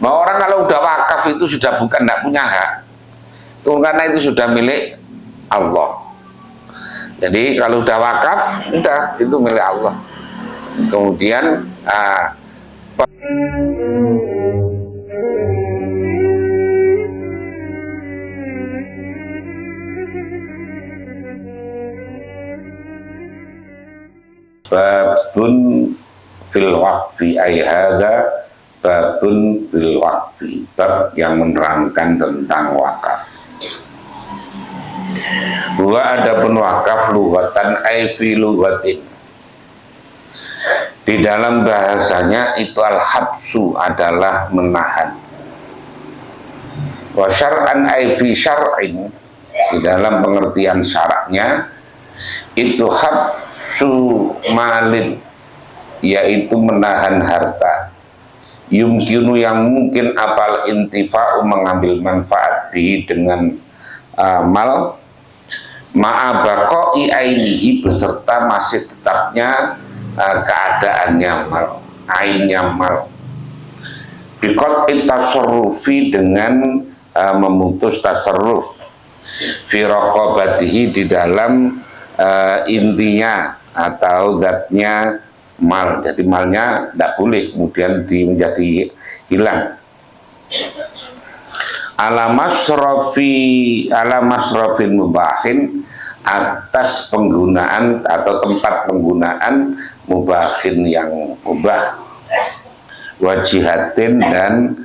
Bahwa orang kalau udah wakaf itu sudah bukan tidak punya hak, itu karena itu sudah milik Allah. Jadi kalau udah wakaf, udah itu milik Allah. Kemudian babun fil waqfi ay hadza babun fil waqfi, bab yang menerangkan tentang wakaf. Wa adapun wakaf lughatan ay fi lughatin, di dalam bahasanya itu al-habsu adalah menahan. Wa syar'an ay fi syar'in, di dalam pengertian syaraknya itu habsu malin, yaitu menahan harta, yumkinu yang mungkin apal intifa'u mengambil manfaat di dengan mal ma'abaqai ainihi beserta masih tetapnya keadaannya mal, ainnya mal, bikot tasarrufi dengan memutus tasarruf, fi raqabatihi di dalam intinya atau zatnya mal. Jadi malnya tidak boleh kemudian menjadi hilang. Ala masrofin mubahin, atas penggunaan atau tempat penggunaan mubahin yang mubah, wajihatin dan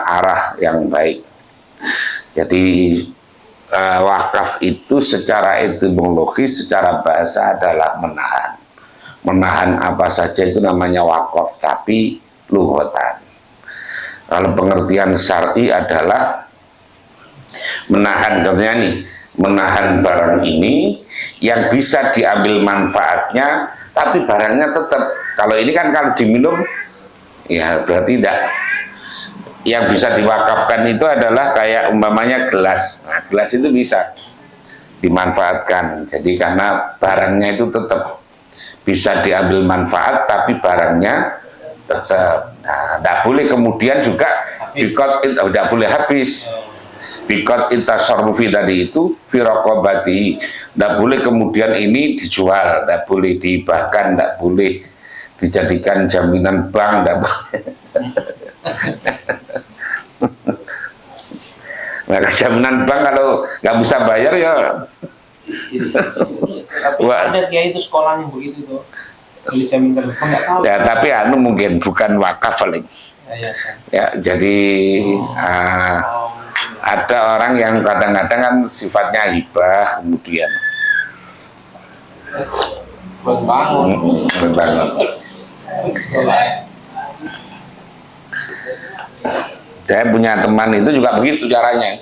arah yang baik. Jadi wakaf itu secara etimologis, secara bahasa adalah menahan. Menahan apa saja itu namanya wakaf, tapi lughatan. Kalau pengertian syar'i adalah menahan, contohnya nih, menahan barang ini yang bisa diambil manfaatnya, tapi barangnya tetap. Kalau ini kan kalau diminum, ya berarti tidak. Yang bisa diwakafkan itu adalah kayak umpamanya gelas. Nah, gelas itu bisa dimanfaatkan. Jadi karena barangnya itu tetap bisa diambil manfaat, tapi barangnya tetap. Nah, tidak boleh kemudian juga bikot, tidak boleh habis. Bikot intasarrufi tadi itu firaqobati, tidak boleh kemudian ini dijual, tidak boleh dihibahkan, tidak boleh dijadikan jaminan bank, tidak boleh. Nah, jaminan bank kalau nggak bisa bayar ya. Tapi ada kiai itu sekolahnya begitu tuh, dijaminkan bank, nggak tahu. Ya tapi mungkin bukan wakaf paling. Ya jadi ada orang yang kadang-kadang kan sifatnya hibah kemudian bangun. Saya punya teman itu juga begitu caranya.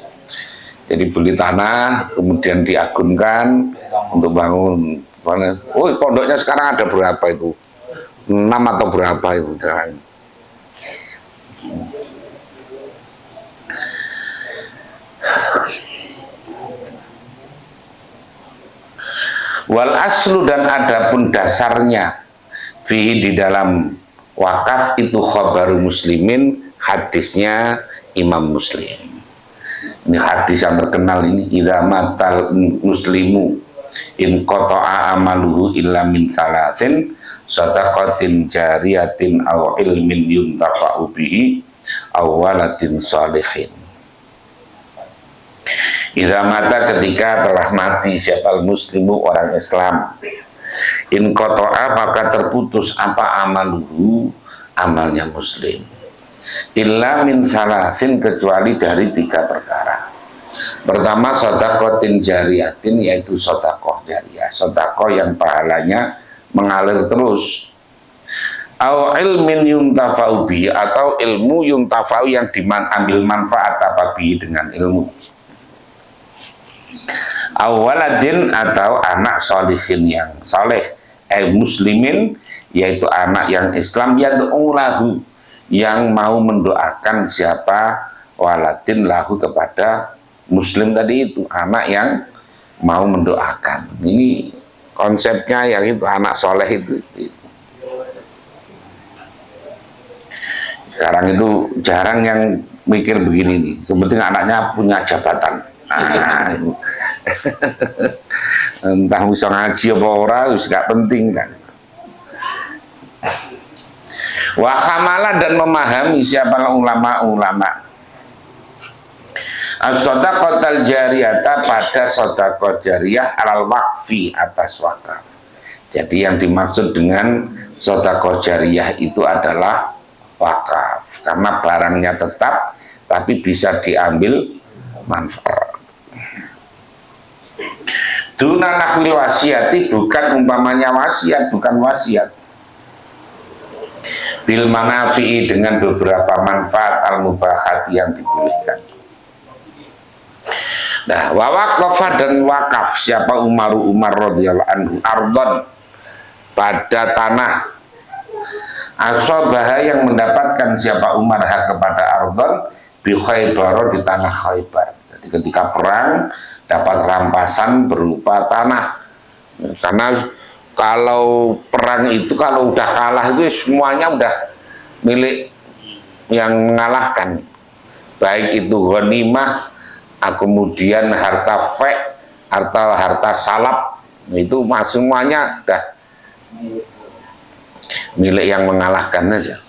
Jadi beli tanah kemudian diagunkan untuk bangun. Oh, pondoknya sekarang ada berapa itu? 6 atau berapa itu caranya. Wal aslu, dan adapun dasarnya fihi di dalam wakaf itu khabaru muslimin, hadisnya Imam Muslim. Ini hadis yang terkenal ini, idza matal muslimu in qata'a amaluhu illa min salasin, sadaqatin jariyatin aw ilmin yuntafa'u bihi aw waladin salihin. Idza mata, ketika telah mati siapa muslimu, orang Islam, in qata'a, maka terputus apa amaluhu, amalnya muslim, illa min salasin, kecuali dari 3 perkara. Pertama, sedaqatin jariyatin, yaitu sedekah jariyah, sedekah yang pahalanya mengalir terus. Aw ilmin yuntafa'u bihi, atau ilmu yuntafa'u yang diambil manfaat apa bihi dengan ilmu. Aw waladin, atau anak solihin yang soleh, muslimin, yaitu anak yang Islam, yad'u lahu, yang mau mendoakan siapa, waladin lahu, kepada muslim tadi itu, anak yang mau mendoakan. Ini konsepnya yang itu, anak soleh itu. Sekarang itu jarang yang mikir begini nih. Seperti anaknya punya jabatan. Nah, entah bisa ngaji apa ora, wis gak penting kan. Wahamala dan memahami siapa ulama-ulama. As-shadaqatal jariyata pada sedekah jariyah alal waqfi atas wakaf. Jadi yang dimaksud dengan sedekah jariyah itu adalah wakaf, karena barangnya tetap tapi bisa diambil manfaat. Duna nahwil wasiati, bukan umpamanya wasiat, bukan wasiat. Bil manafi'i, dengan beberapa manfaat al-mubahat yang dibolehkan. Nah, wawaqafa dan wakaf siapa Umar radhiyallahu anhu ardon pada tanah, asobah yang mendapatkan siapa Umar hak kepada ardon bi Khaybar, di tanah Khaybar. Jadi ketika perang dapat rampasan berupa tanah. Karena kalau perang itu kalau udah kalah itu semuanya udah milik yang mengalahkan, baik itu ghanimah, kemudian harta fek atau harta salap, itu semuanya udah milik yang mengalahkan aja.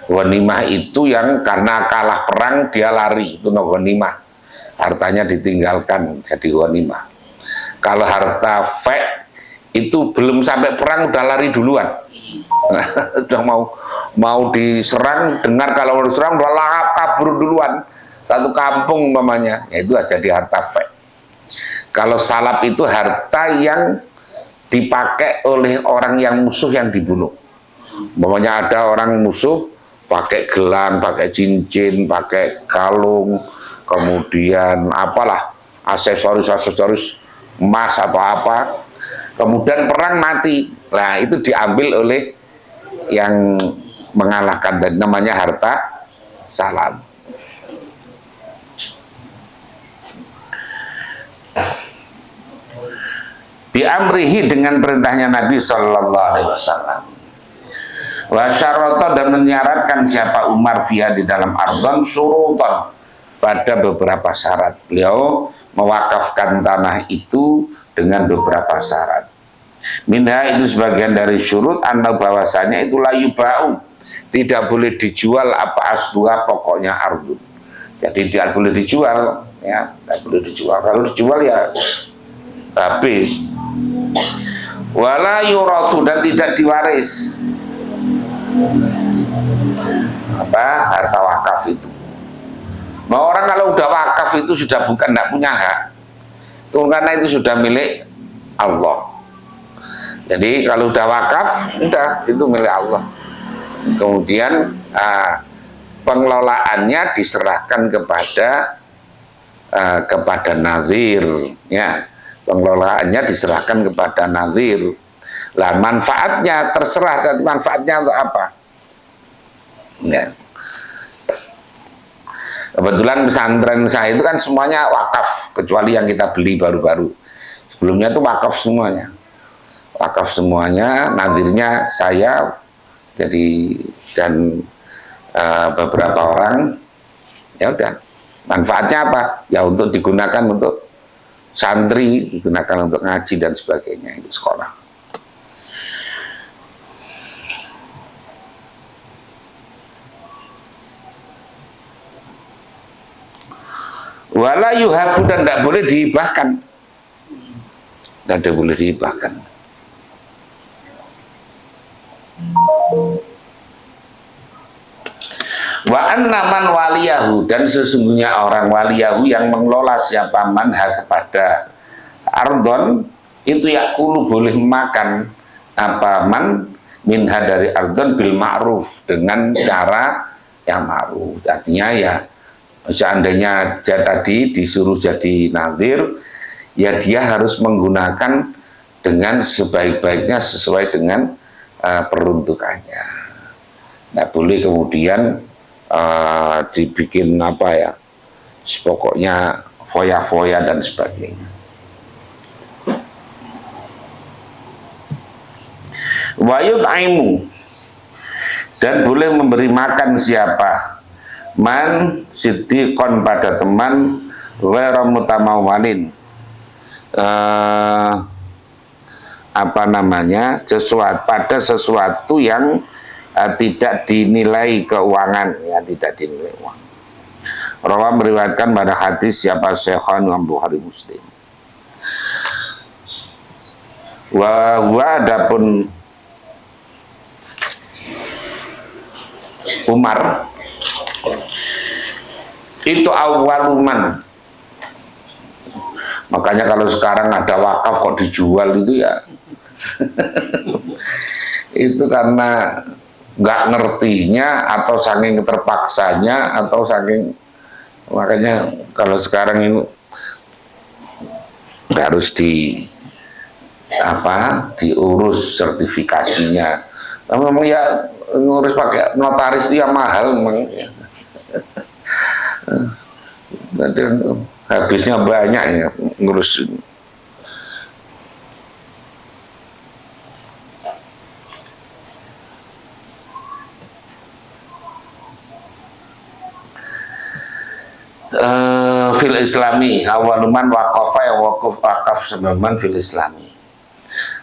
Ghanimah itu yang karena kalah perang dia lari, itu ghanimah, hartanya ditinggalkan jadi ghanimah. Kalau harta fek itu belum sampai perang udah lari duluan. Udah mau diserang, dengar kalau mau diserang udah kabur duluan. Satu kampung umpamanya, itu jadi harta fek. Kalau salap itu harta yang dipakai oleh orang yang musuh yang dibunuh. Umpamanya ada orang musuh pakai gelang, pakai cincin, pakai kalung, kemudian apalah aksesoris emas atau apa, kemudian perang mati. Nah, itu diambil oleh yang mengalahkan, dan namanya harta salap. Biamrihi, dengan perintahnya Nabi Sallallahu Alaihi Wasallam. Wasyarata, dan menyaratkan siapa Umar fiha, di dalam ardon surutan, pada beberapa syarat. Beliau mewakafkan tanah itu dengan beberapa syarat. Minha, itu sebagian dari syurut, anda bahwasanya itu layu bau, tidak boleh dijual apa asluha, pokoknya ardun. Jadi tidak boleh dijual, ya, tidak boleh dijual. Kalau dijual ya habis. Wala yurasu, dan tidak diwaris apa harta wakaf itu. Nah, orang kalau udah wakaf itu sudah bukan tidak punya hak, itu karena itu sudah milik Allah. Jadi kalau udah wakaf, udah itu milik Allah. Kemudian pengelolaannya diserahkan kepada nazir, ya. Pengelolaannya diserahkan kepada nazir. Lah manfaatnya terserah, dan manfaatnya untuk apa? Ya. Kebetulan pesantren saya itu kan semuanya wakaf, kecuali yang kita beli baru-baru. Sebelumnya itu wakaf semuanya. Wakaf semuanya, nazirnya saya, jadi dan beberapa orang. Ya udah, manfaatnya apa? Ya untuk digunakan untuk santri, digunakan untuk ngaji dan sebagainya, itu sekolah. Wala yuhabu, dan tidak boleh dihibahkan, dan tidak boleh dihibahkan. Wa annaman waliyahu, dan sesungguhnya orang waliyahu yang mengelola siapa manha kepada ardon itu yakulu, boleh makan apa man minha dari ardon bil ma'ruf, dengan cara yang ma'ruf. Artinya ya seandainya dia tadi disuruh jadi nazir, ya dia harus menggunakan dengan sebaik-baiknya sesuai dengan peruntukannya. Nggak boleh kemudian dibikin apa ya, pokoknya foya-foya dan sebagainya. Wayut aimu, Dan boleh memberi makan siapa man siddiqon pada teman ghairu mutamawalin, apa namanya, sesuatu yang tidak dinilai keuangan, ya, tidak dinilai uang. Rawa meriwayatkan pada hadis siapa Syekhon Imam Bukhari Muslim. Wa adapun Umar itu awaluman. Makanya kalau sekarang ada wakaf kok dijual itu ya itu karena nggak ngertinya atau saking terpaksanya atau saking, makanya kalau sekarang ini harus diurus sertifikasinya. Memang ya ngurus pakai notaris itu yang mahal memang ya. Habisnya banyak ya ngurus. Fil islami awaluman waqafa ya waqaf sebaman fil islami.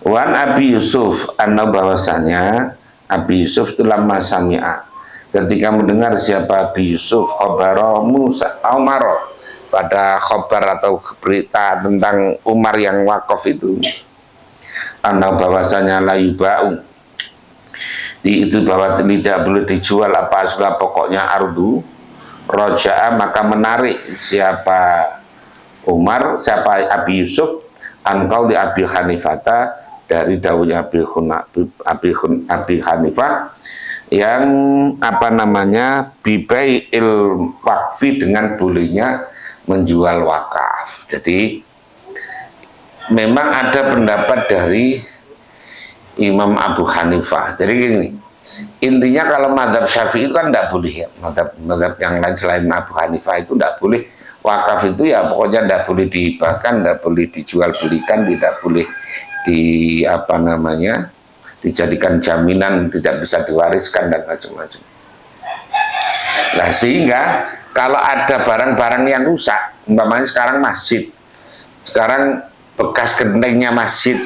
Wan Abi Yusuf anna bahwasanya Abi Yusuf itu lama sami'a, ketika mendengar siapa Abi Yusuf khabara Musa Umar, pada khabar atau berita tentang Umar yang wakaf itu, anna bahwasanya la yuba'u, itu bahwa tidak boleh dijual apa asla pokoknya ardu, roja'a maka menarik siapa Umar, siapa Abi Yusuf angkau di Abi Hanifata, dari dawuhnya Abi Hanifah yang apa namanya bibai'il wakfi, dengan bolehnya menjual wakaf. Jadi memang ada pendapat dari Imam Abu Hanifah. Jadi gini, intinya kalau mazhab Syafi'i itu kan tidak boleh ya, mazhab yang lain selain Abu Hanifah itu tidak boleh wakaf itu ya, pokoknya tidak boleh dihibahkan, tidak boleh dijual belikan, tidak boleh dijadikan jaminan, tidak bisa diwariskan dan macam-macam. Nah sehingga kalau ada barang-barang yang rusak, umpamanya sekarang masjid, sekarang bekas gentengnya masjid,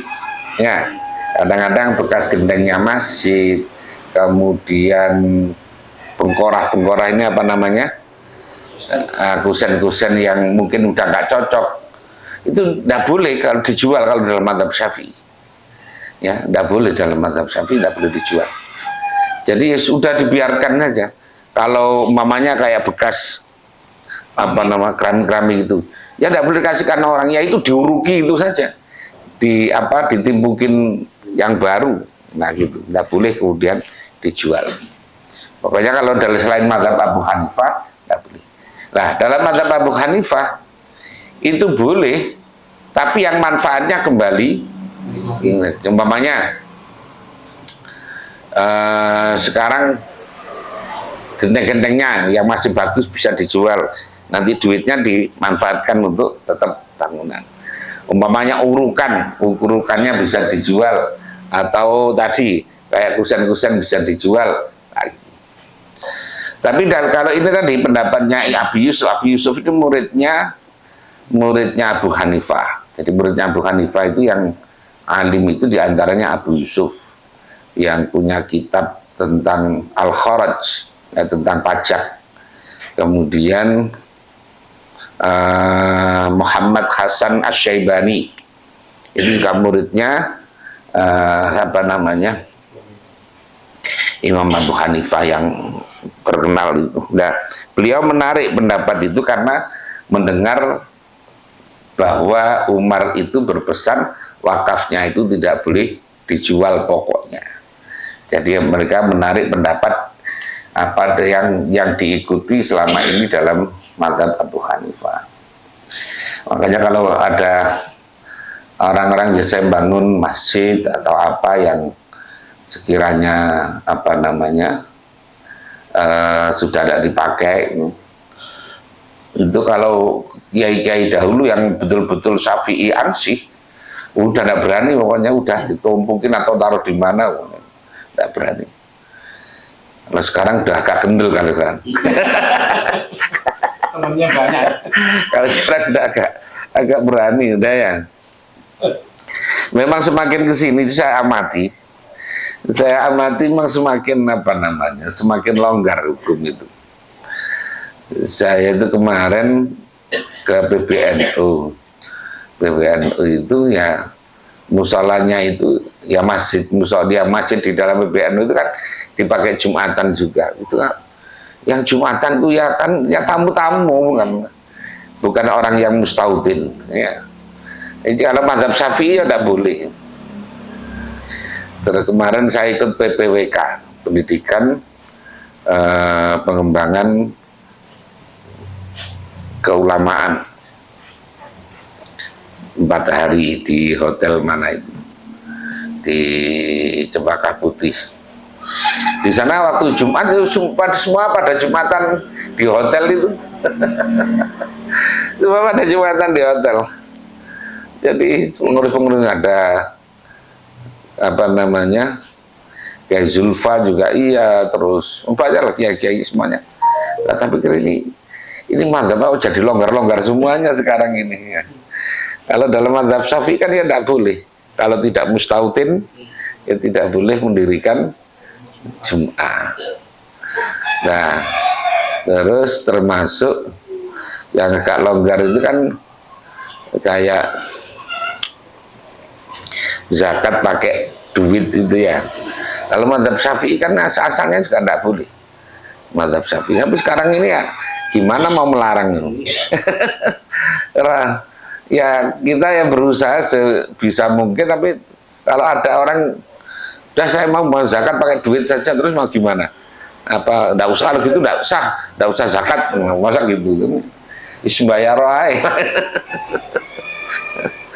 ya kadang-kadang bekas gentengnya masjid, kemudian pengkorah-pengkorah ini apa namanya, kusen-kusen yang mungkin udah nggak cocok, itu tidak boleh kalau dijual kalau dalam mazhab Syafi'i. Ya, tidak boleh dalam mazhab Syafi'i, tidak boleh dijual. Jadi ya sudah dibiarkan saja. Kalau mamanya kayak bekas keramik-keramik itu, ya tidak boleh dikasihkan orang, ya itu diuruki itu saja, ditimbukin yang baru. Nah gitu, tidak boleh kemudian dijual. Pokoknya kalau dari selain mazhab Abu Hanifah tidak boleh. Nah dalam mazhab Abu Hanifah itu boleh, tapi yang manfaatnya kembali. Umpamanya sekarang genteng-gentengnya yang masih bagus bisa dijual, nanti duitnya dimanfaatkan untuk tetap bangunan. Umpamanya urukannya bisa dijual, atau tadi kayak kusen-kusen bisa dijual. Tapi kalau itu tadi pendapatnya Abi Yusuf itu muridnya Abu Hanifah. Jadi muridnya Abu Hanifah itu yang alim itu diantaranya Abu Yusuf yang punya kitab tentang Al-Kharaj, tentang pajak. Kemudian Muhammad Hasan Asy-Syaibani itu juga muridnya Imam Abu Hanifah yang terkenal itu. Nah, beliau menarik pendapat itu karena mendengar bahwa Umar itu berpesan wakafnya itu tidak boleh dijual pokoknya. Jadi mereka menarik pendapat apa yang diikuti selama ini dalam mazhab Abu Hanifah. Makanya kalau ada orang-orang biasa bangun masjid atau apa yang sekiranya sudah tidak dipakai, itu kalau kiai-kiai dahulu yang betul-betul Syafi'i ansih udah tidak berani, pokoknya udah ditumpukin atau taruh di mana, tidak berani. Nah, sekarang udah agak kendel kan sekarang. Temennya banyak. Kalau sekarang udah agak berani udah ya. Memang semakin kesini saya amati memang semakin apa namanya, semakin longgar hukum itu. Saya itu kemarin ke PBNU itu ya musolanya itu ya masjid di dalam PBNU itu kan dipakai Jumatan juga itu kan. Yang Jumatan itu ya kan ya tamu-tamu bukan orang yang mustaudin ya. Jadi kalau mazhab Syafi'i ya tidak boleh. Terus kemarin saya ikut PPWK, pendidikan pengembangan keulamaan 4 hari di hotel mana itu di Cempaka Putih. Di sana waktu Jumat itu semua pada Jumatan di hotel itu. Semua pada Jumatan di hotel. Jadi pengurus-pengurus ada apa namanya, kayak Zulfa juga iya, terus banyak lagi kiai semuanya. Nah, tapi ini mazhab jadi longgar-longgar semuanya sekarang ini ya. Kalau dalam mazhab Syafi'i kan ya tidak boleh. Kalau tidak mustautin ya tidak boleh mendirikan Jum'ah. Nah, terus termasuk yang agak longgar itu kan kayak zakat pakai duit itu ya. Kalau mazhab Syafi'i kan asalnya juga tidak boleh. Mazhab Syafi'i. Tapi sekarang ini ya gimana mau melarang ini? Karena ya kita yang berusaha sebisa mungkin, tapi kalau ada orang udah saya mau zakat pakai duit saja terus mau gimana? Apa enggak usah, kalau gitu enggak usah zakat, masa gitu. Isbayar wae.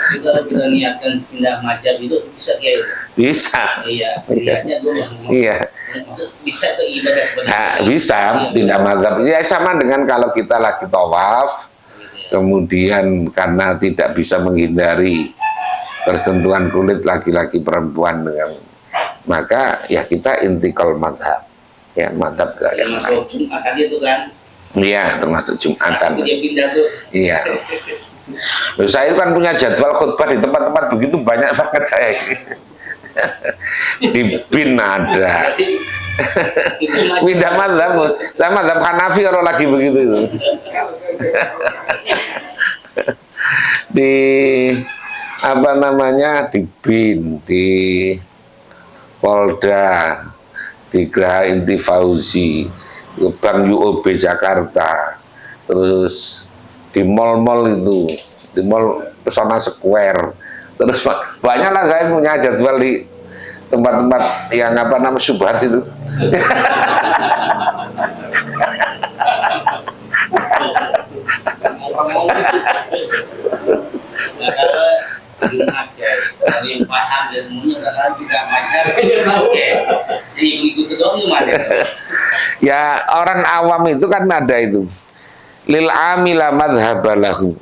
Kalau kita niatkan pindah mazhab itu bisa kayak itu. Bisa. Iya, niatnya dulu. Iya. Bisa ke ibadah seperti Nah, itu. bisa pindah mazhab. Ya sama dengan kalau kita lagi tawaf, kemudian karena tidak bisa menghindari persentuhan kulit laki-laki perempuan dengan, maka ya kita intikal mazhab. Ya, mazhab ke yang lain. Termasuk Jumatan itu kan. Iya, termasuk Jumatan. Dia pindah tuh. Iya. Loh, saya kan punya jadwal khutbah di tempat-tempat begitu banyak banget saya. Di BIN ada. Pindah mazhab, saya mazhab Hanafi kalau lagi begitu itu. Di apa namanya, di BIN, di Polda, di Geraha Inti Fauzi, Bank UOB Jakarta, terus di mall-mall itu, di mall Pesona Square, terus banyaklah saya punya jadwal di tempat-tempat yang apa nama syubhat itu. Yang paham ilmunya udah tidak macam oke. Jadi ikut doang gimana? Ya orang awam itu kan ada itu. Lil amila madhabalahu.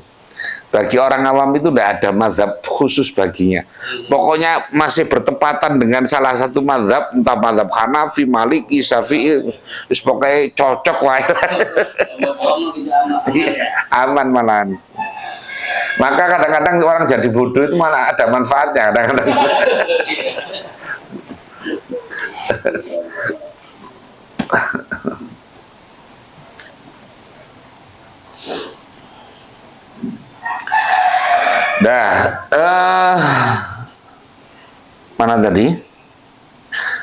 Bagi orang awam itu tidak ada mazhab khusus baginya. Pokoknya masih bertepatan dengan salah satu mazhab, entah mazhab Hanafi, Maliki, Syafi'i, pokoknya cocok wae. Aman malahan. Maka kadang-kadang orang jadi bodoh itu malah ada manfaatnya kadang-kadang. Mana tadi?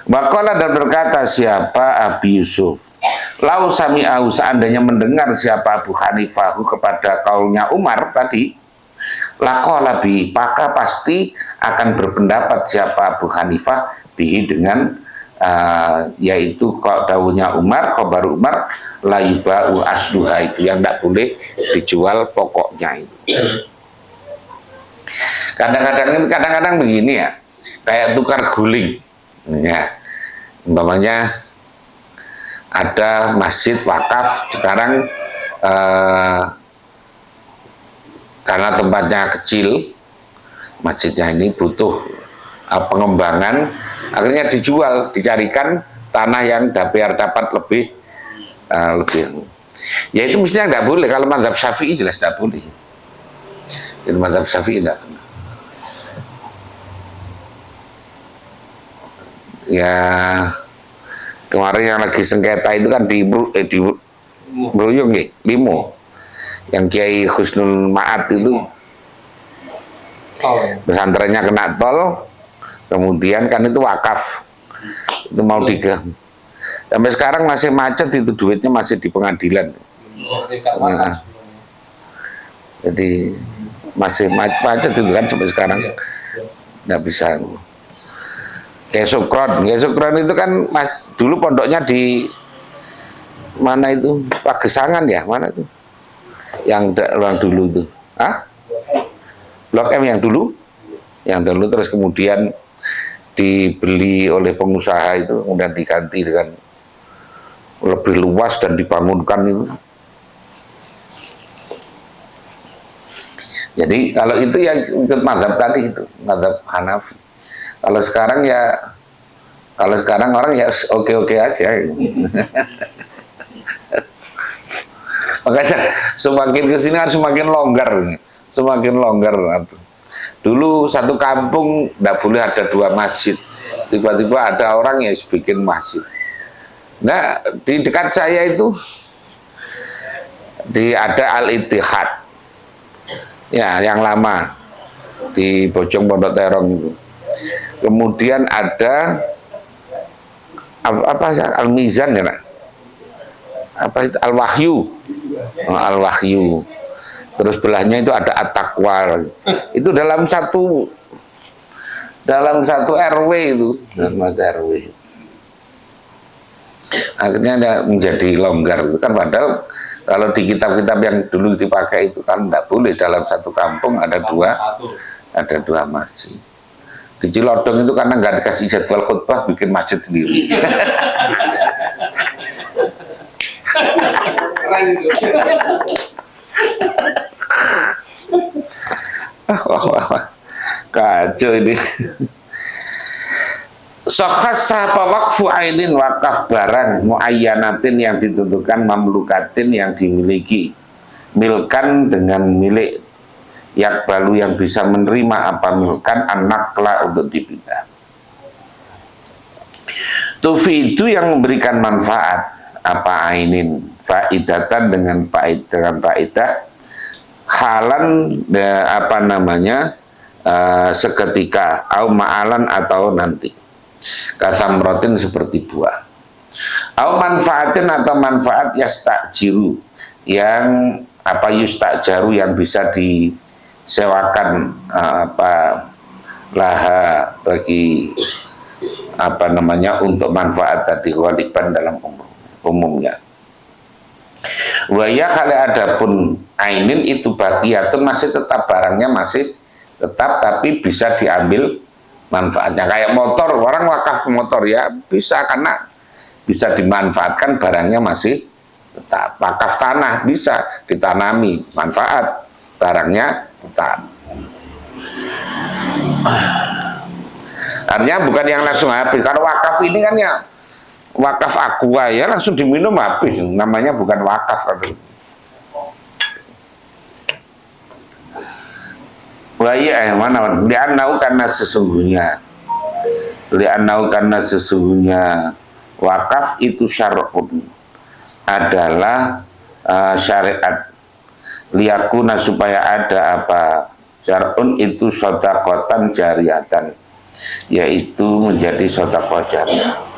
Waqala dan berkata siapa Abi Yusuf, lau sami'ahu, seandainya mendengar siapa Abu Hanifahu kepada kaulnya Umar tadi, laqala bi, maka pasti akan berpendapat siapa Abu Hanifah bihi dengan yaitu dawuhnya Umar, khabar Umar, la yuba'u asluha, itu yang tidak boleh dijual pokoknya itu. Kadang-kadang begini ya, kayak tukar guling ya, umpamanya ada masjid wakaf sekarang karena tempatnya kecil, masjidnya ini butuh pengembangan, akhirnya dijual, dicarikan tanah yang biar dapat lebih lebih. Ya itu mestinya nggak boleh. Kalau mazhab Syafi'i jelas nggak boleh. Itu mazhab Syafi'i nggak. Ya kemarin yang lagi sengketa itu kan di Bruyung ya, Limo, yang Kiai Husnul Ma'at itu pesantrennya kena tol, kemudian kan itu wakaf, itu mau digang. Sampai sekarang masih macet itu, duitnya masih di pengadilan. Ya. Jadi masih macet itu kan sampai sekarang nggak bisa. Kayak Sukron itu kan dulu pondoknya di mana itu Pagesangan ya, mana itu yang orang dulu itu, Blok M yang dulu terus kemudian dibeli oleh pengusaha itu, kemudian diganti dengan lebih luas dan dibangunkan itu. Jadi kalau itu ya ikut mazhab tadi itu, mazhab Hanafi. Kalau sekarang orang ya oke-oke aja. Makanya semakin kesini harus semakin longgar. Dulu satu kampung tidak boleh ada 2 masjid. Tiba-tiba ada orang yang bikin masjid. Nah, di dekat saya itu ada Al-Ittihad. Ya, yang lama di Bojong Pondok Terong itu. Kemudian ada Al-Mizan ya, itu Al-Wahyu. Terus belahnya itu ada At-Taqwa. Itu dalam satu RW itu, RW. Akhirnya ada menjadi longgar itu kan, padahal kalau di kitab-kitab yang dulu dipakai itu kan tidak boleh dalam satu kampung ada dua masjid. Di Cilodong itu karena nggak dikasih jadwal khutbah, bikin masjid sendiri. Kacau ini. Sokhas sahapa wakfu ainin, wakaf barang muayyanatin yang ditentukan, mamlukatin yang dimiliki, milkan dengan milik, yakbalu yang bisa menerima apa milkan, anakla untuk dipindah. Tufidu yang memberikan manfaat, apa ainin, faidatan dengan faidah, halan seketika, au ma'alan atau nanti, kasamrotin seperti buah, au manfaatin atau manfaat yastajiru, yang yustajaru yang bisa disewakan laha bagi untuk manfaat tadi, waliban dalam umumnya. Waya kali adapun ainin itu baqiyatun, masih tetap barangnya masih tetap, tapi bisa diambil manfaatnya. Kayak motor, orang wakaf motor ya bisa, karena bisa dimanfaatkan, barangnya masih tetap. Wakaf tanah bisa ditanami, manfaat, barangnya tetap. Artinya bukan yang langsung habis. Kalau wakaf ini kan ya wakaf aqua ya langsung diminum habis, namanya bukan wakaf. karena sesungguhnya wakaf itu syar'un, adalah syariat, liyakuna supaya ada syar'un itu shadaqatan jariyatan, yaitu menjadi sedekah jariyah.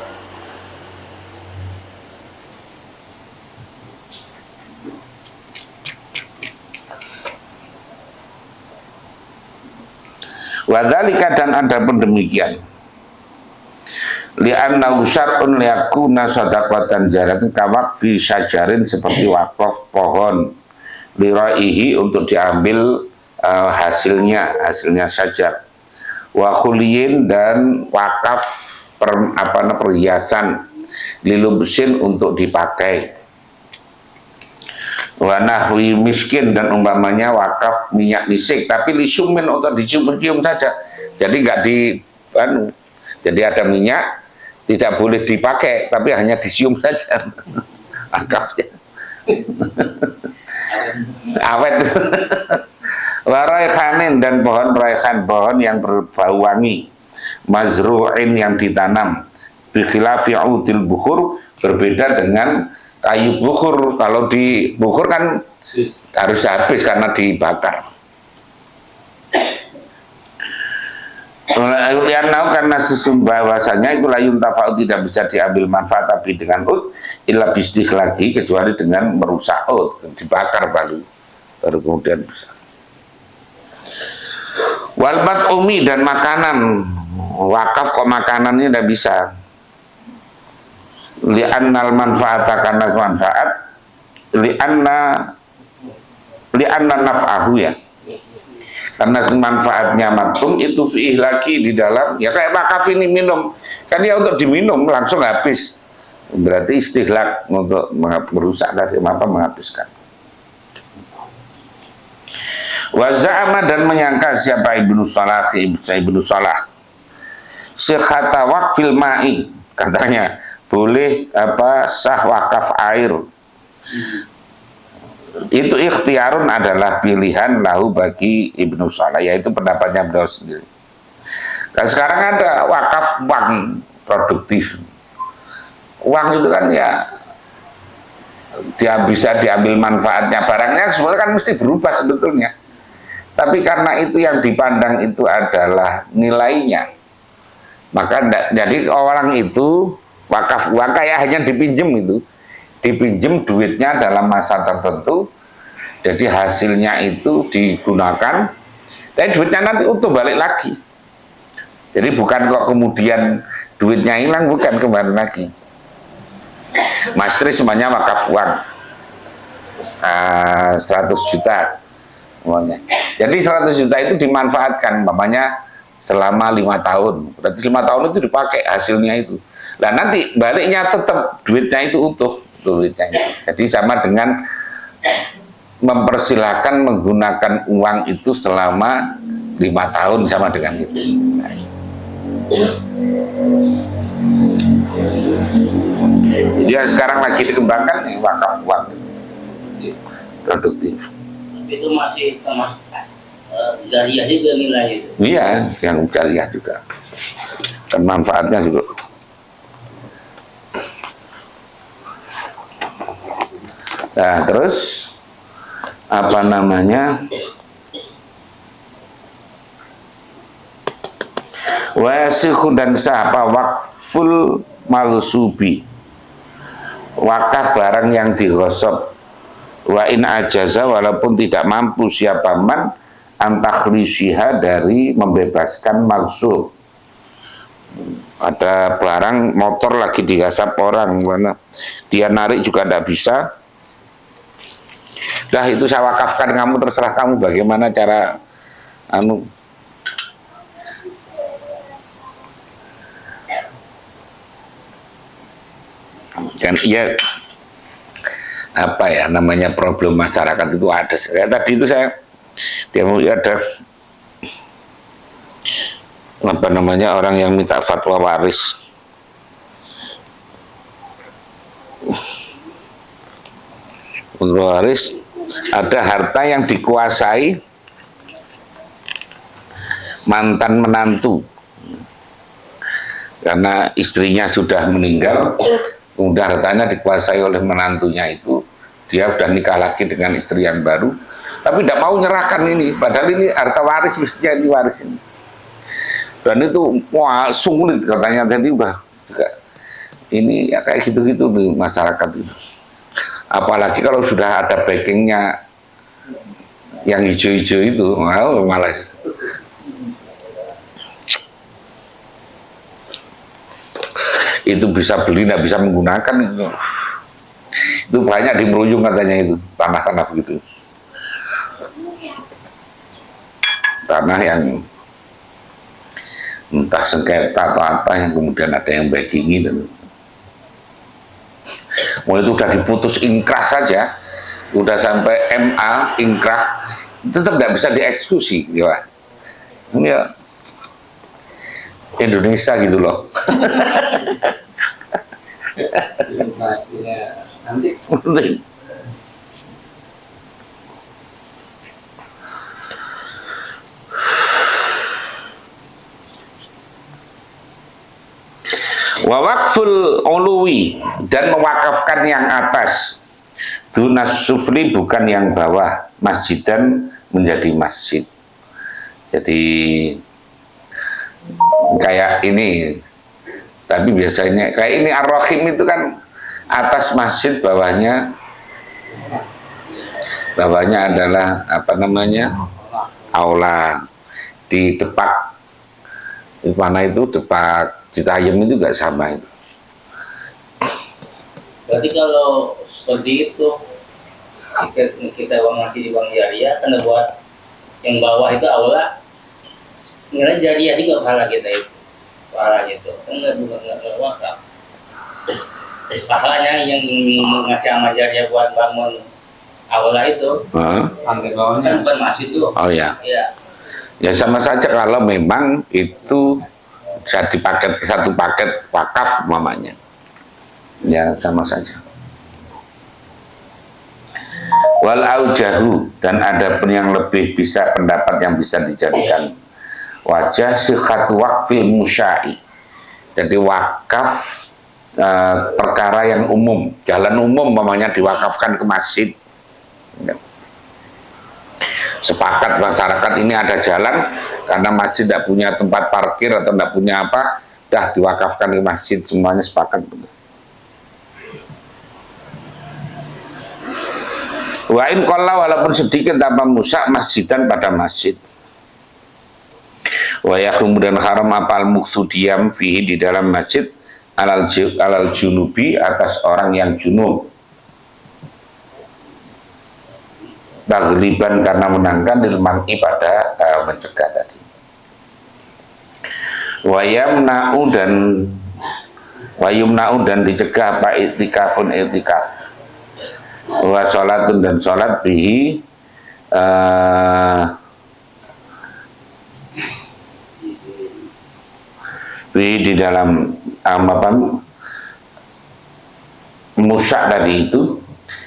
Wadzalika, dan ada pun demikian, li'annahu syar'un liyakuna shadaqatan jariyatan kawaqfi syajarin, seperti wakaf pohon, liraihi untuk diambil hasilnya syajar, wa khuliyin, dan wakaf perhiasan, lilubsin untuk dipakai, wa nahwi miskin, dan umpamanya wakaf minyak misik, tapi lisumin untuk dicium-cium saja, jadi nggak jadi ada minyak tidak boleh dipakai, tapi hanya disium saja. Wakafnya. Awet. Waraihanin dan pohon raihan, pohon yang berbau wangi, mazru'in yang ditanam, bikhilafi udil bukhur, berbeda dengan kayu bukhur. Kalau di bukhur kan harus habis karena dibakar. Lianau karena bahwasanya itu layun tafa'u tidak bisa diambil manfaat tapi dengan illa bisdih lagi, kecuali dengan merusak dibakar baru kemudian bisa. Walbat umi dan makanan, wakaf kok makanannya tidak bisa. Li'annal manfaata karena manfaat, li'anna naf'ahu ya. Karena manfaatnya matum itu fi'ih lagi di dalam, ya kayak wakaf ini minum, kan dia untuk diminum langsung habis, berarti istihlak untuk merusak dari menghabiskan. Waza'ama dan menyangka siapa Ibnu Salah, Ibnu Salah, sihhata waqfil ma'i, katanya boleh sah wakaf air. Itu ikhtiarun adalah pilihan lahu bagi Ibnu Salah, yaitu pendapatnya beliau sendiri. Dan sekarang ada wakaf uang produktif. Uang itu kan ya dia bisa diambil manfaatnya, barangnya sebenarnya kan mesti berubah sebetulnya. Tapi karena itu yang dipandang itu adalah nilainya, maka jadi orang itu wakaf uang kayak hanya dipinjem itu. Dipinjem duitnya dalam masa tertentu, jadi hasilnya itu digunakan, tapi duitnya nanti utuh balik lagi. Jadi bukan kok kemudian duitnya hilang, bukan, kembali lagi. Mas Tri semuanya wakaf uang 100 juta uangnya. Jadi 100 juta itu dimanfaatkan, umpamanya selama 5 tahun. Berarti 5 tahun itu dipakai hasilnya itu. Nah nanti baliknya tetap duitnya itu utuh. Jadi sama dengan mempersilahkan menggunakan uang itu selama 5 tahun, sama dengan itu. Jadi sekarang lagi dikembangkan wakaf uang produktif. Itu masih termasuk jariah juga nilai itu. Iya, yang jariah juga. Dan manfaatnya juga. Nah, terus apa namanya? Wasikhu dan sahapa wakful malusubi, wakaf barang yang digosok. Wa in ajaza, walaupun tidak mampu siapa man antakhlisiha, dari membebaskan maksud. Ada barang motor lagi digasap orang, mana dia narik juga tidak bisa. Dah itu saya wakafkan, kamu terserah kamu bagaimana cara kan iya, apa ya namanya, problem masyarakat itu ada. Tadi itu dia ada apa namanya, orang yang minta fatwa waris. Untuk waris ada harta yang dikuasai mantan menantu, karena istrinya sudah meninggal, kemudian hartanya dikuasai oleh menantunya itu. Dia sudah nikah lagi dengan istri yang baru, tapi tidak mau nyerahkan ini, padahal ini harta waris, mestinya diwarisin. Dan itu wah sulit katanya, tadi juga ini ya kayak gitu-gitu di masyarakat itu. Apalagi kalau sudah ada backingnya yang hijau-hijau itu, malah itu bisa beli, tidak bisa menggunakan itu. Itu banyak di Meruyung katanya, itu tanah-tanah begitu, tanah yang entah sengketa atau apa, yang kemudian ada yang backingi dan mulai itu udah diputus inkrah saja, udah sampai MA inkrah, tetap tidak bisa dieksekusi, ya. Ini ya Indonesia gitu loh. Pastinya nanti Wa waqful uluwi, dan mewakafkan yang atas, dunas sufli, bukan yang bawah, masjidan menjadi masjid. Jadi kayak ini, tapi biasanya kayak ini Ar-Rahim itu kan atas masjid, bawahnya adalah apa namanya, aula. Di Depak, di mana itu, Depak Citayam itu juga sama itu. Berarti kalau seperti itu kita uang masih di bank jariah, karena buat yang bawah itu aula, nilai jariah juga pahala kita itu, pahala gitu, enggak wakaf. Pahalanya yang ngasih amal jariah buat bangun aula itu, hampir kan bawahnya. bukan masjid tuh. Oh ya, Ya, ya sama saja kalau memang itu bisa dipaket ke satu paket wakaf mamanya, ya sama saja. Wal aujahu, dan ada pun yang lebih bisa pendapat yang bisa dijadikan wajah sihhat waqfil musya'i. Jadi wakaf perkara yang umum, jalan umum mamanya diwakafkan ke masjid. Sepakat masyarakat ini ada jalan karena masjid tidak punya tempat parkir atau tidak punya apa, dah diwakafkan ke masjid, semuanya sepakat. Wa in qalla, walaupun sedikit tanpa musak masjidan pada masjid. Wa yahrum, dan haram apal muksu diam fihi di dalam masjid alal junubi, atas orang yang junub. Tagliban, karena menangkan ilman ibadah, mencegah tadi. Wayamna'u, dan dicegah apa, i'tikafun i'tikaf. Wa sholatun, dan sholat bihi di dalam apa, musak tadi itu,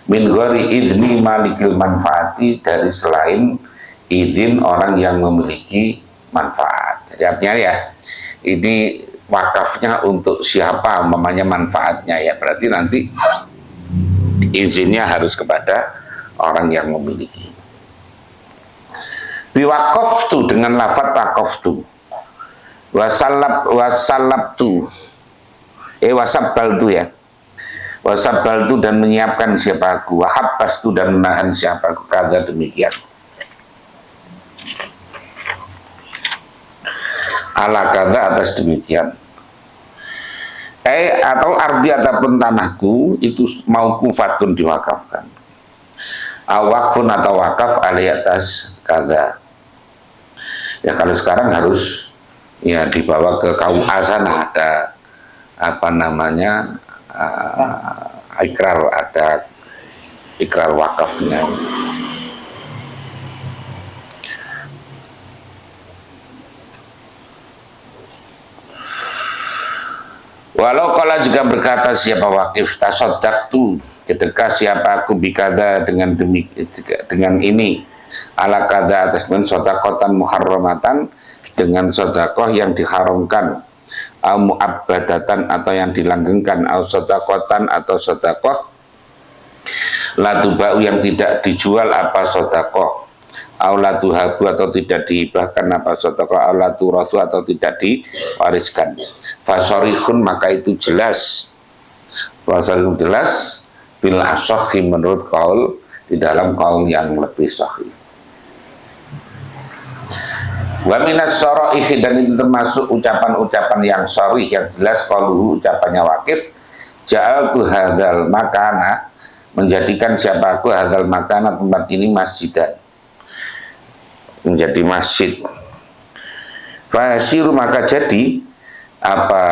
min ghairi izni malikil manfaati, dari selain izin orang yang memiliki manfaat. Jadi artinya ya, ini wakafnya untuk siapa, mamanya manfaatnya ya, berarti nanti izinnya harus kepada orang yang memiliki. Biwaqaftu, dengan lafaz waqaftu. Wasallabtu, wasabbaltu ya. Wasabbaltu, dan menyiapkan siapa aku. Wahabbastu, dan menahan siapa aku. Kada demikian. Ala kada, atas demikian. Atau ardi, ataupun tanahku itu mau kufatun, diwakafkan. Awakfun, atau wakaf alih atas kada. Ya kalau sekarang harus ya dibawa ke KUA sana, ada apa namanya, ikrar, ada ikrar wakafnya. Walau kala juga berkata siapa wakif, tasaddaqtu, sedekah siapa aku bikada, dengan ini, ala kada, atas men sodakotan muharramatan, dengan sodakoh yang diharamkan, au mu'abbadatan, atau yang dilanggengkan, au sodakotan, atau sodakoh latubau, yang tidak dijual apa sodakoh, au latuhabu, atau tidak dihibahkan apa sodakoh, au laturasu, atau tidak diwariskan. Fasorihun, maka itu jelas, fasorihun jelas, bil asohi, menurut kaul, di dalam kaul yang lebih sahih. Wa minas soroihi, dan itu termasuk ucapan-ucapan yang sharih, yang jelas, qauluhu, ucapannya Waqif, ja'altu hadzal makana, menjadikan siapa aku hadzal makana, tempat ini masjidan, menjadi masjid. Fasiru, maka jadi apa,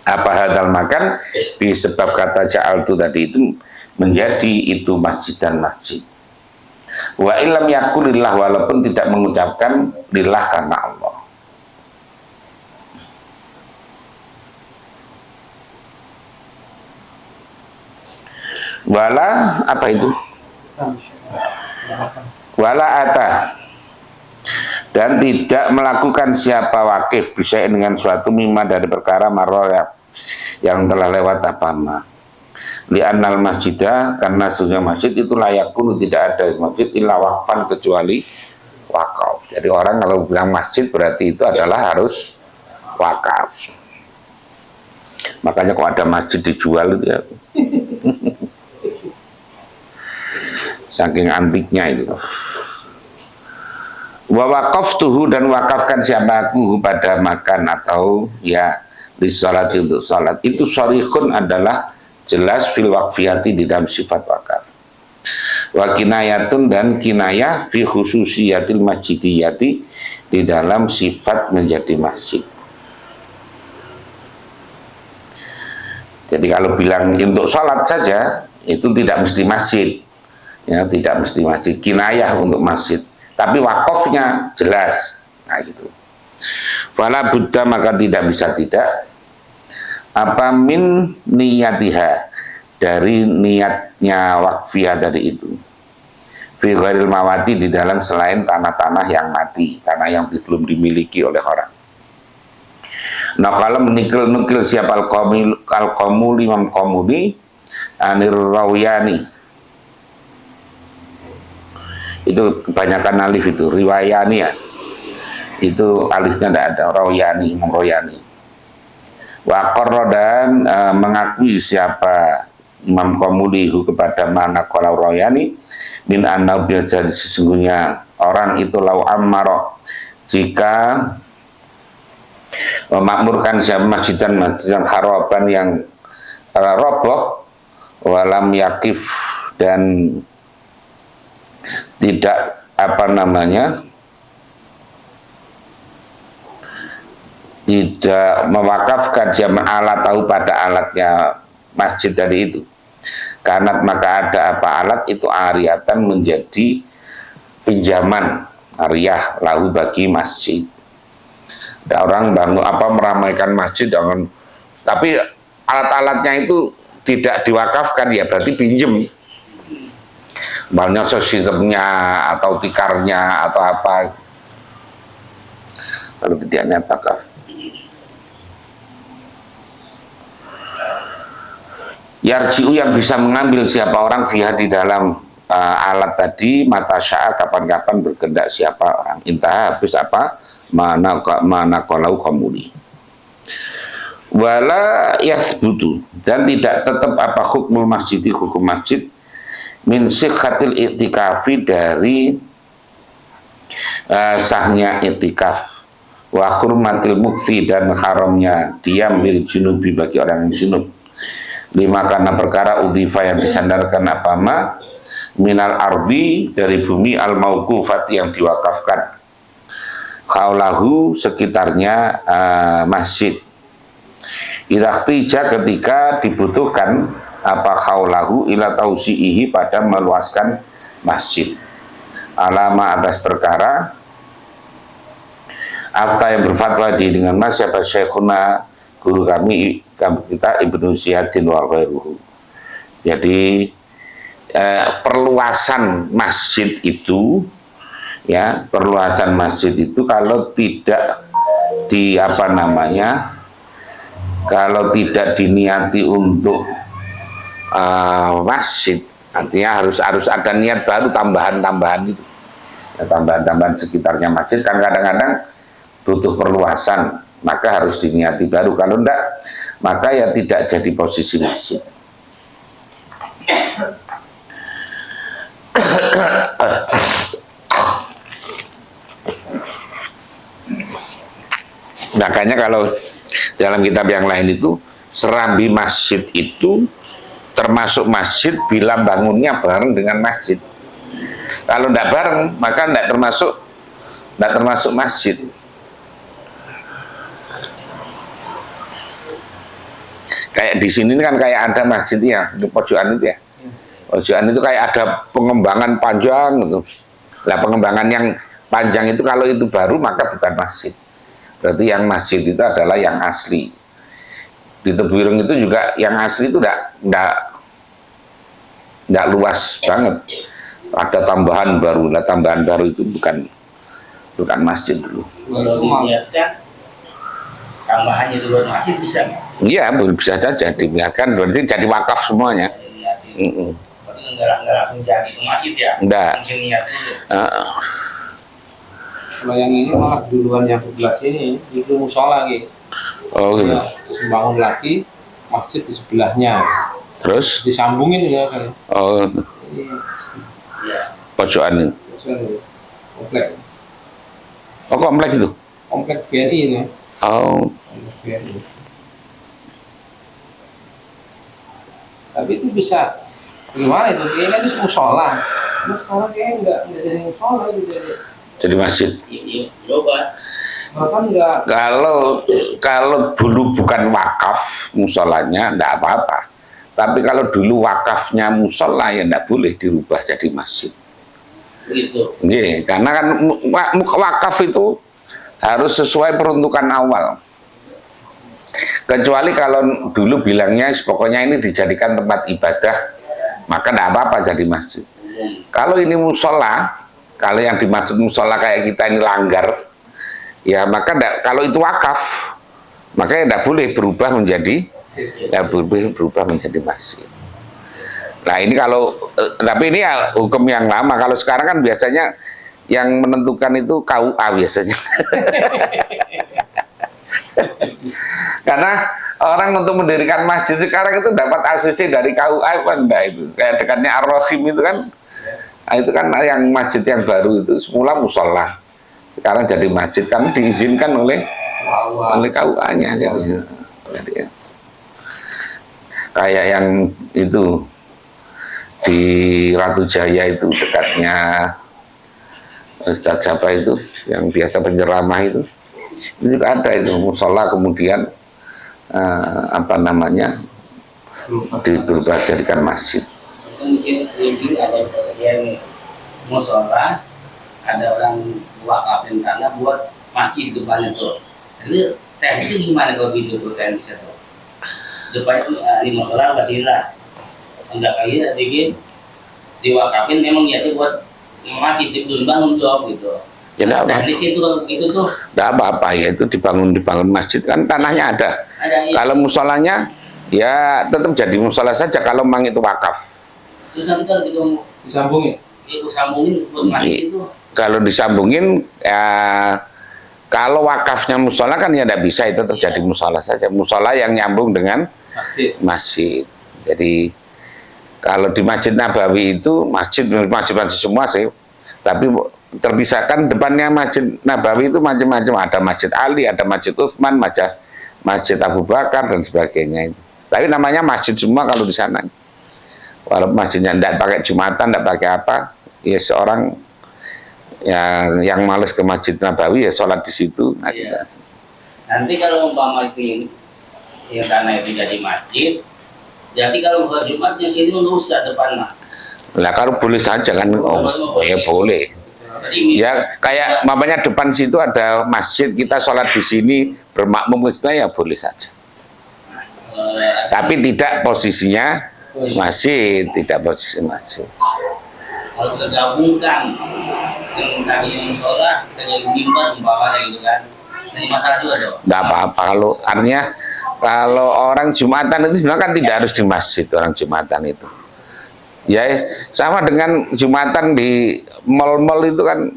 apa hadzal makan, disebab kata ja'altu tadi itu, menjadi itu masjid dan masjid. Wa illam yakulillah, walaupun tidak mengucapkan lillah karena Allah. Wala apa itu? Wala ata, dan tidak melakukan siapa wakif bisa dengan suatu mimma dari perkara marroya yang telah lewat apa ma. Li'annal masjidah, karena sesungguhnya masjid itu layak pun tidak ada masjid illa wakfan kecuali wakaf. Jadi orang kalau bilang masjid berarti itu adalah harus wakaf. Makanya kok ada masjid dijual itu ya. Saking antiknya itu. Wa waqaftuhu, dan wakafkan siapa aku pada makan atau ya di salat, untuk salat. Itu sharihun adalah jelas fil waqfiyati di dalam sifat wakaf. Wa kinayatun, dan kinayah fi khususiyatil masjidiyati di dalam sifat menjadi masjid. Jadi kalau bilang untuk salat saja itu tidak mesti masjid. Ya, tidak mesti masjid, kinayah untuk masjid, tapi wakafnya jelas. Nah gitu. Fala buddha, maka tidak bisa tidak apa min niyatiha, dari niatnya wakfiyah dari itu, fi ghairil mawati, di dalam selain tanah-tanah yang mati, tanah yang belum dimiliki oleh orang. Nah kalau menukil siapa al-qamul Imam Qamuli anir Rawiyani, itu kebanyakan alif itu, riwayani ya, itu alifnya tidak ada, Rawiyani, Imam Rawiyani. Wa qarra, dan mengakui siapa Imam Qamulihu kepada mana qala Rawiyani min anna, jadi sesungguhnya orang itu lau ammaro, jika memakmurkan siapa masjidan haraban yang roboh, walam yakif, dan tidak apa namanya, tidak mewakafkan jamaah alat tahu pada alatnya masjid dari itu, karena maka ada apa alat itu ariatan, menjadi pinjaman ariyah lahu bagi masjid. Ada orang bangun apa meramaikan masjid dengan, tapi alat-alatnya itu tidak diwakafkan, ya berarti pinjem. Banyak sistemnya atau tikarnya atau apa, kalau tidak nyatakan. Yarji'u, yang bisa mengambil siapa orang fiha di dalam alat tadi, mata sya'a, kapan-kapan berkehendak siapa orang. Intah, habis apa mana kalau Qamuli. Wala yathbutu, dan tidak tetap apa hukmul masjid, hukum masjid min sihhatil i'tikafi, dari sahnya i'tikaf, wa hurmatil mukfi, dan haramnya diam lil junubi, bagi orang yang junub, lima karena perkara udhifa yang disandarkan apa ma minal ardi, dari bumi al mauqufati yang diwakafkan, khaulahu, sekitarnya masjid, idaktija, ketika dibutuhkan apa khaulahu ila tausi'ihi, pada meluaskan masjid, alama atas perkara Afta yang berfatwa di dengan mas siapa syekhuna, guru kami kita Ibnu Ziyadin wa ghairuhu. Jadi perluasan masjid itu, ya, perluasan masjid itu kalau tidak di apa namanya, kalau tidak diniati untuk masjid, artinya harus ada niat baru, tambahan itu, ya, tambahan sekitarnya masjid kan kadang-kadang butuh perluasan, maka harus diniati baru. Kalau enggak, maka ya tidak jadi posisi masjid. Makanya kalau dalam kitab yang lain itu serambi masjid itu termasuk masjid bila bangunnya bareng dengan masjid. Kalau tidak bareng, maka tidak termasuk masjid. Kayak di sini kan kayak ada masjid ya, di pojokan itu ya. Pojokan itu kayak ada pengembangan panjang gitu. Nah, pengembangan yang panjang itu kalau itu baru maka bukan masjid. Berarti yang masjid itu adalah yang asli. Di Tebuireng itu juga yang asli itu enggak luas banget. Ada tambahan baru. Nah, tambahan baru itu bukan masjid dulu. Kalau dilihatkan tambahannya itu buat masjid bisa nggak? Iya, bisa saja dilihatkan. Berarti jadi wakaf semuanya. Berarti nggak langsung jadi itu masjid ya? Enggak. Langsung niat dulu. Kalau yang ini malah duluan yang sebelah sini itu musola gitu. Oh gitu. Terus bangun lagi masjid di sebelahnya. Terus? Disambungin ya kan. Oh, Iya. pojokan itu. Komplek. Oh, komplek itu. Komplek BNI ini. Oh, Komplek BNI. Tapi itu bisa gimana itu? Kayaknya itu musola. Musola kayaknya enggak jadi musola itu jadi masjid. Ini coba. kan enggak. Kalau dulu bukan wakaf musolanya enggak apa-apa. Tapi kalau dulu wakafnya musola ya enggak boleh dirubah jadi masjid. Begitu. Iya, karena kan wakaf itu harus sesuai peruntukan awal. Kecuali kalau dulu bilangnya pokoknya ini dijadikan tempat ibadah, maka enggak apa-apa jadi masjid. Kalau ini musola, kalau yang di masjid musola kayak kita ini langgar, ya maka kalau itu wakaf, maka tidak boleh berubah menjadi masjid. Nah ini kalau tapi ini ya hukum yang lama. Kalau sekarang kan biasanya yang menentukan itu KUA biasanya. Karena orang untuk mendirikan masjid sekarang itu dapat ACC dari KUA apa enggak itu? Kayak dekatnya Ar-Rahim itu kan. Nah, itu kan yang masjid yang baru itu semula musola, sekarang jadi masjid karena diizinkan oleh KUA-nya. Jadi, kayak yang itu di Ratu Jaya itu dekatnya Ustadz siapa itu yang biasa penceramah itu juga ada itu musola kemudian apa namanya dirubah jadikan masjid. Mungkin ada yang musola, ada orang wakafin tanah buat masjid depannya tuh. Jadi teknisnya gimana kalau gitu tuh teknisnya tuh? Depannya di musola kasih lah, enggak kayak bikin diwakafin memang niatnya buat masjid dibangun tuh gitu. Ya enggak apa-apa. Teknis itu kalau begitu tuh. Enggak apa-apa ya itu dibangun masjid kan tanahnya ada. Ada Kalau musolanya ya tetap jadi musola saja kalau memang itu wakaf. Terus nanti kalau gitu Disambungin. itu sambungin buat masjid itu. Kalau disambungin ya kalau wakafnya musola kan ya tidak bisa, itu tetap jadi musola saja. Musola yang nyambung dengan masjid. Jadi kalau di Masjid Nabawi itu masjid semua sih, tapi terpisahkan depannya Masjid Nabawi itu macam-macam, ada Masjid Ali, ada Masjid Utsman, Masjid Abu Bakar dan sebagainya. Tapi namanya masjid semua kalau di sana. Walaupun masjidnya tidak pakai Jumatan, tidak pakai apa, ya seorang yang males ke Masjid Nabawi ya sholat di situ. Iya. Nanti kalau umpama itu yang tanah itu jadi masjid, jadi kalau buat Jumat yang sini nggak usah depan mah. Lah kalau boleh saja kan, ya boleh. Ya kayak mamanya depan situ ada masjid, kita sholat di sini bermakmum ya boleh saja. Tapi tidak posisinya masjid, tidak posisi masjid. Kalau kita gabungkan yang tadi yang sholat, kita jadi mimbar umpamanya gitu kan, jadi masalah juga dong. Nggak apa-apa kalau artinya kalau orang Jumatan itu sebenarnya kan tidak harus di masjid orang Jumatan itu. Ya sama dengan Jumatan di mal-mal itu kan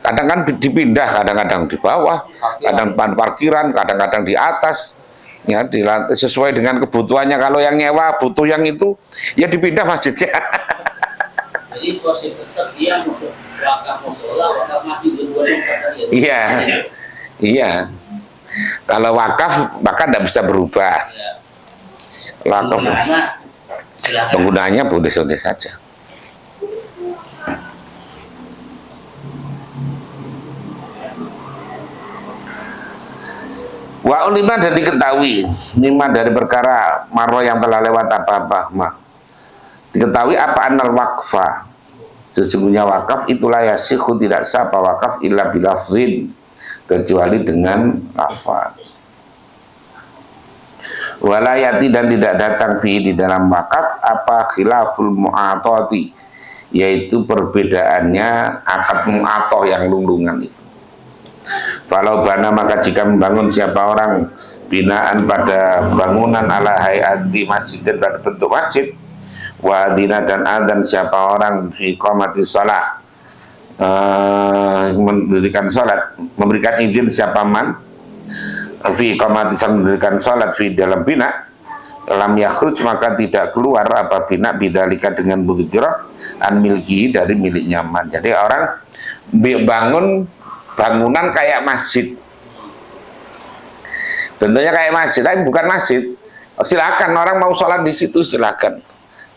kadang kan dipindah, kadang-kadang di bawah, kadang parkiran, kadang-kadang di atas. Ya di lantai sesuai dengan kebutuhannya. Kalau yang nyewa butuh yang itu ya dipindah masjidnya. Jadi proses tetap dia masuk wakaf musola, wakaf masjid dua-duanya tadi. Iya, iya. Kalau wakaf maka tidak bisa berubah. Wakaf penggunaannya boleh-boleh saja. Wa ulima dan diketahui lima dari perkara marwa yang telah lewat apa-apa mah Diketahui apa anal waqfa, sesungguhnya wakaf itulah yasikhu, tidak sah apa wakaf illa bilafzin, kecuali dengan lafaz. Walayati, dan tidak datang fi di dalam wakaf apa khilaful mu'atati, yaitu perbedaannya akad mu'atoh yang lunglungan itu. Kalau bana, maka jika membangun siapa orang binaan pada bangunan ala hayati masjid, pada bentuk masjid, wadina, dan adzan siapa orang fi qamati shalah, memberikan izin siapa man fi qamati, mendirikan salat fi dalam bina, lam yakhruj, maka tidak keluar apa bina bidzalika dengan budzikra an milki, dari miliknya man. Jadi orang bangun bangunan kayak masjid, bentuknya kayak masjid tapi bukan masjid, silakan orang mau sholat di situ silakan,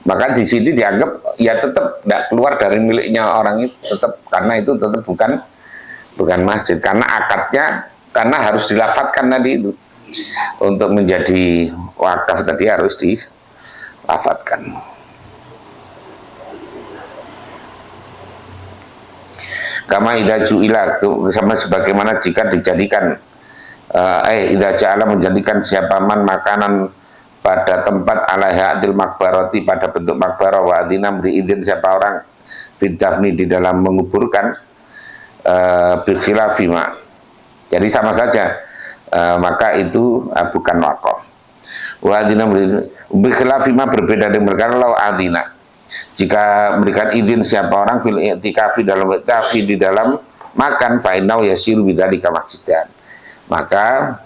maka di sini dianggap ya tetap tidak keluar dari miliknya orang itu, tetap, karena itu tetap bukan masjid, karena akadnya, karena harus dilafatkan tadi itu. Untuk menjadi wakaf tadi harus dilafatkan. Kama idza ju'ila, sama sebagaimana jika dijadikan idza ja'ala, menjadikan siapa man makanan pada tempat ala hadil makbarati, pada bentuk makbarah, wa adina, beri izin siapa orang bidafni, di dalam menguburkan, bikhilafima, jadi sama saja, maka itu bukan wakaf. Wa adina bikhilafima, berbeda dengan perkara law adina, jika memberikan izin siapa orang fil i'tikafi, dalam i'tikafi, di dalam makan, fa innahu yasiru bidzalika masjidan, maka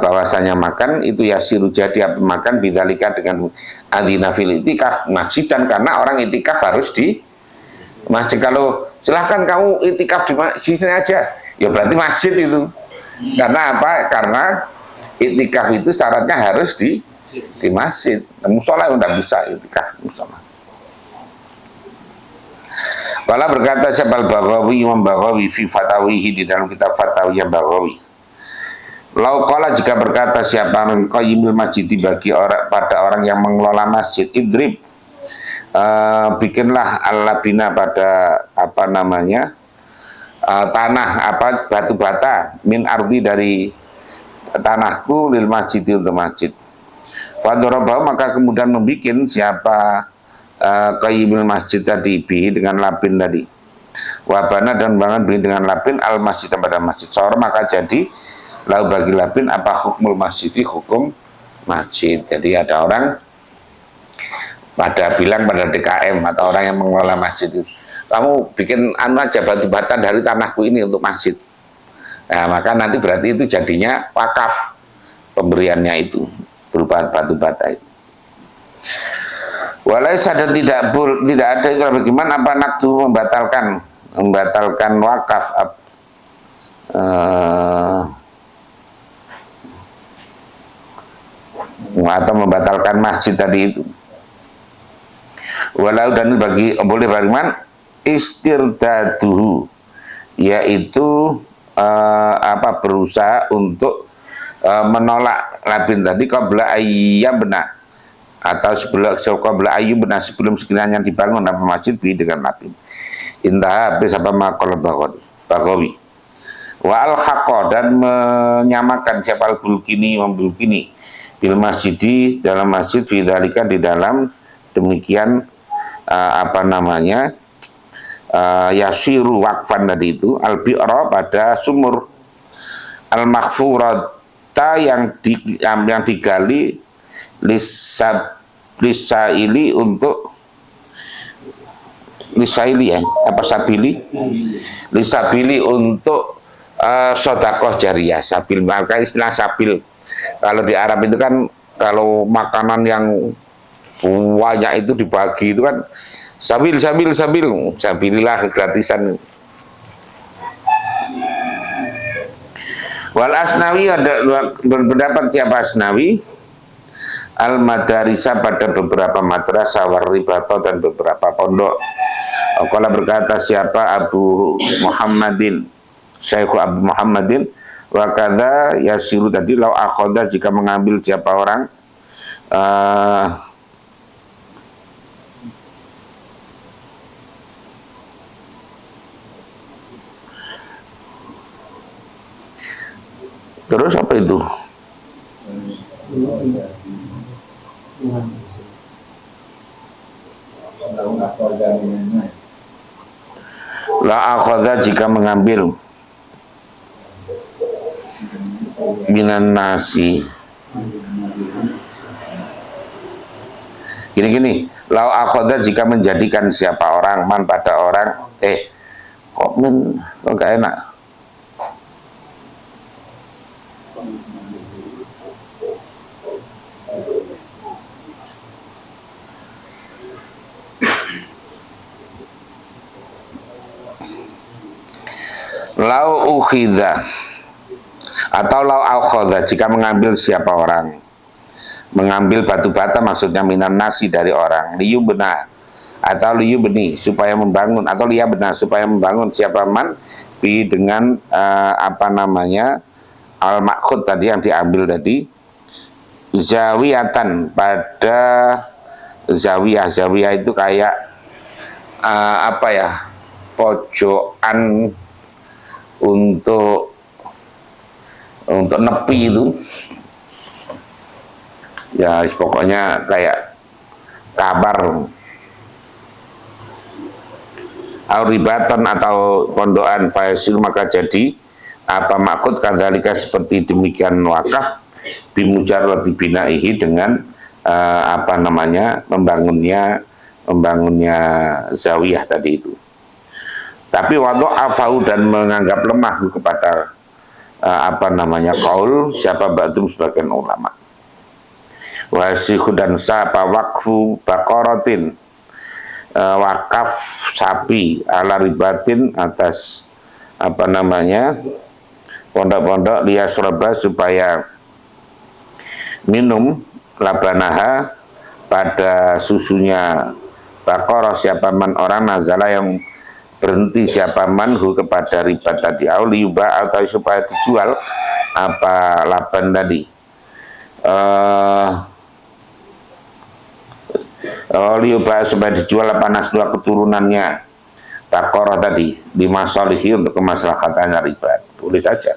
bahwasanya makan itu yasiru, jadi makan bidzalika dengan adina fil i'tikaf masjidan, karena orang i'tikaf harus di masjid. Kalau silahkan kamu i'tikaf di sini aja, ya berarti masjid itu. Karena apa? Karena i'tikaf itu syaratnya harus di masjid. Musola udah bisa i'tikaf musola. Kala berkata Syabal Baghawi, Imam Baghawi fi fatawihi, di dalam kitab Fatawi Baghawi, lau qala, jika berkata siapa min qayyimil masjid, bagi orang, pada orang yang mengelola masjid, idrib, bikinlah al-labina, pada apa namanya, tanah, apa batu bata, min ardi, dari tanahku, lil masjid, untuk masjid. Fadorobahu, maka kemudian membikin siapa qayyimul masjid tadi bi, dengan labin tadi, wabana, dan bangun bi dengan labin al masjid, pada masjid. Sor, maka jadi lau bagi labin apa hukmul masjid, hukum masjid. Jadi ada orang pada bilang pada DKM atau orang yang mengelola masjid itu, kamu bikin aja batu bata dari tanahku ini untuk masjid. Nah, maka nanti berarti itu jadinya wakaf, pemberiannya itu berupa batu bata itu. Walaysa, dan tidak ada itu, bagaimana apa naktu, membatalkan wakaf, atau membatalkan masjid tadi itu. Walau, dan bagi boleh bagaimana istirdaduhu, yaitu berusaha untuk menolak labin tadi qabla ayyabna, atau qabla ayyubna, sebelum sekiranya dibangun apa masjid bi dengan labin. Intah, habis apa maqal Baghawi. Wa al-haqqa, dan menyamakan siapa al-bulkini, membulkini bil masjidi, dalam masjid, fidzalika, di dalam demikian yasiru wakfan tadi itu, al-bi'ra, pada sumur, al-maghfurata, yang digali, lisaili, untuk lisaili ya, apa sabili, lisabili, untuk sedekah jariyah. Sabil, maka istilah sabil kalau di Arab itu kan, kalau makanan yang banyak itu dibagi itu kan sabil, sabilillah, gratisan. Wal Asnawi, ada berpendapat siapa Asnawi, al madarisa, pada beberapa madrasah, waribato, dan beberapa pondok. Qala, berkata siapa Abu Muhammadin, Syekh Abu Muhammadin, wa kadza yasiru, tadi lau akhoda, jika mengambil siapa orang Terus apa itu? La akhadha jika mengambil minan nasi. Gini, lau akhadha jika menjadikan siapa orang, man pada orang, kok gak enak. Lau ukhidha atau lau akhadha jika mengambil siapa orang, mengambil batu bata maksudnya minan nasi dari orang, liyu benar atau liyu beni supaya membangun, atau liya benar supaya membangun siapa man bi dengan apa namanya al makhud tadi yang diambil tadi, zawiyatan pada zawiyah itu kayak apa ya, pojokan untuk nepi itu ya, pokoknya kayak kabar auribatan atau pondokan fayasil, maka jadi apa maksud kadzalika seperti demikian wakaf bimujarrad binaihi dengan apa namanya membangunnya zawiyah tadi itu. Tapi waktu afau dan menganggap lemah kepada apa namanya qaul siapa ba'dum sebagian ulama. Wasihu dan sapa wakfu baqaratin wakaf sapi ala ribatin atas apa namanya pondok-pondok liyasroba supaya minum labanaha pada susunya baqarah siapa man orang nazala yang berhenti siapa manhu kepada riba tadi auliuba atau supaya dijual apa laban tadi liuba supaya dijual apa nasdua keturunannya Baqarah tadi di masalihi untuk kemaslahatannya riba, boleh saja.